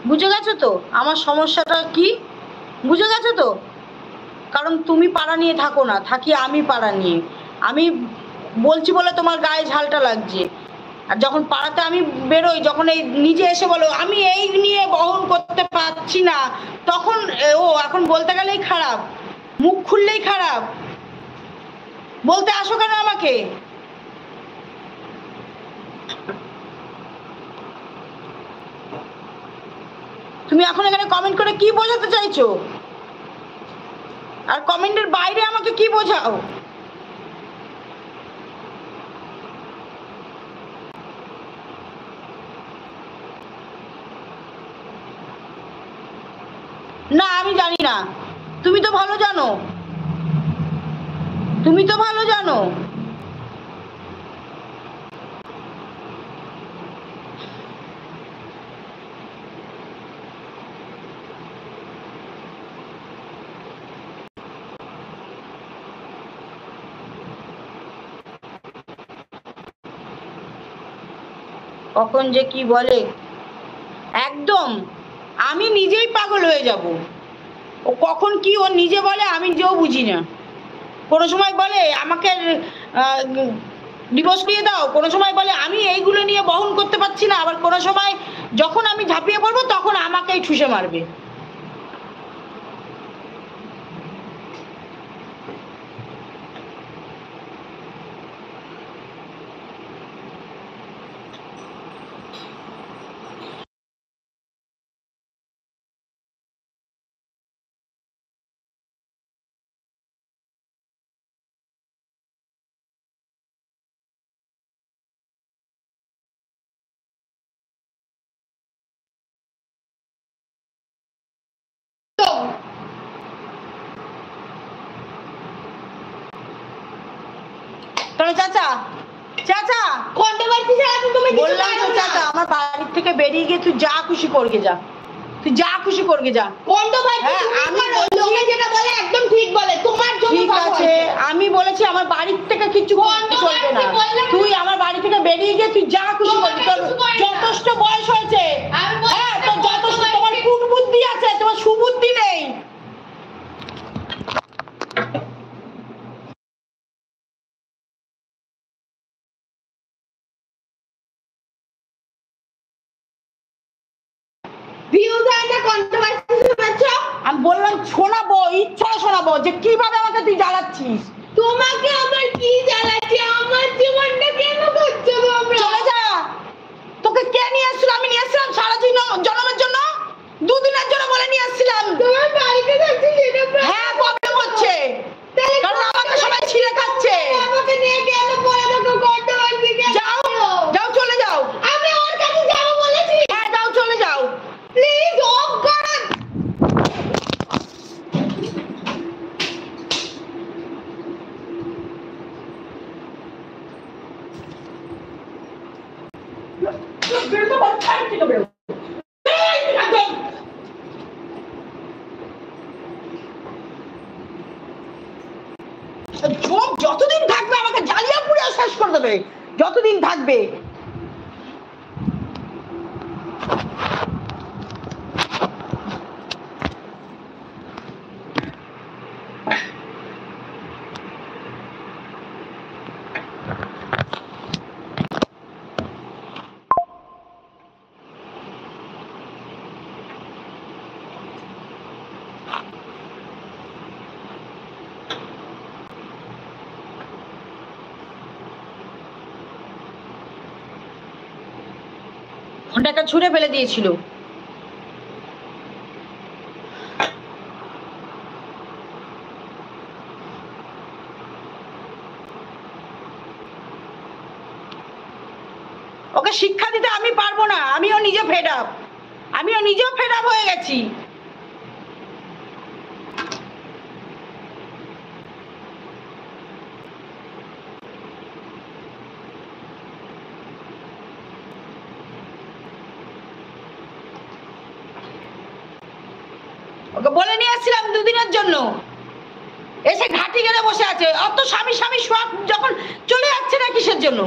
বুঝে গেছো তো আমার সমস্যাটা কি? বুঝে গেছো তো? কারণ তুমি পাড়া নিয়ে থাকো না, থাকি আমি পাড়া নিয়ে। আমি বলছি বলে তোমার গায়ে ঝালটা লাগছে। আর যখন পাড়াতে আমি বেরোই, যখন এই নিজে এসে বলো আমি এই নিয়ে বহন করতে পারছি না, তখন ও এখন বলতে গেলেই খারাপ, মুখ খুললেই খারাপ। বলতে আসো কেন আমাকে? তুমি এখন এখানে কমেন্ট করে কি বোঝাতে চাইছো? আর কমেন্টের বাইরে আমাকে কি বোঝাও? না আমি জানি না, তুমি তো ভালো জানো, তুমি তো ভালো জানো। কখন যে কি বলে, একদম আমি নিজেই পাগল হয়ে যাব। ও কখন কি ও নিজে বলে আমি যেও বুঝি না। কোনো সময় বলে আমাকে ডিভোর্স দিয়ে দাও, কোনো সময় বলে আমি এইগুলো নিয়ে বহন করতে পারছি না, আবার কোনো সময় যখন আমি ঝাঁপিয়ে পড়বো তখন আমাকেই ঠুসে মারবে। তাহলে চাচা, চাচা কন্ট্রোভার্সি ছাড়া তো তুমি কিছু বললাম তো চাচা, আমার বাড়ির থেকে বেরিয়ে গিয়ে তুই যা খুশি করগে যা, তুই যা খুশি করগে যা। কন্ট্রোভার্সি আমি লোকে যেটা বলে একদম ঠিক বলে, তোমার জন্য ঠিক আছে, আমি বলেছি আমার বাড়ির থেকে কিছু চলবে না, তুই আমার বাড়ি থেকে বেরিয়ে গিয়ে তুই যা খুশি করবি, তোর যথেষ্ট বয়স হয়েছে। হ্যাঁ তোর যথেষ্ট, তোমার কুটবুদ্ধি আছে, তোমার সুবুদ্ধি নেই। ভিউজ আইনা কন্ট্রোভার্সি শোনাচ্ছো। আমি বললাম শোনাবো, ইচ্ছা শোনাবো যে কিভাবে আমাকে তুই জ্বালাচ্ছিস। তোমাকে আবার কি জ্বালাচ্ছি, আমার জীবনটা কেন করছো তোমরা? চলে যা, তোকে কে নিয়ে আসছিল? আমি নিয়ে আসছিলাম সারা জন্মের জন্য, দুদিনের জন্য বলে নিয়ে আসছিলাম। তোমার বাড়িতে থাকছি সেটা হ্যাঁ প্রবলেম হচ্ছে, কারণ আমাকে সবাই ছিঁড়ে খাচ্ছে। আমাকে নিয়ে কেন পড়ে থাকো কন্ট্রোভার্সি? যাও যাও চলে যাও। আমি ওর কাছে যাবো বলেছি। হ্যাঁ যাও চলে যাও প্লিজ অফ করুন। যতদিন থাকবে আমাকে জ্বালিয়ে পুড়ে শেষ করে দেবে, যতদিন থাকবে। ঘন্টাটা ছুঁড়ে ফেলে দিয়েছিল। ওকে শিক্ষা দিতে আমি পারবো না, আমিও নিজে ফেড আপ, আমিও নিজেও ফেড আপ হয়ে গেছি। ওকে বলে নিয়ে আসছিলাম দুদিনের জন্য, এসে ঘাটি গেলে বসে আছে। অত স্বামী স্বামী সব যখন চলে যাচ্ছে না কিসের জন্য?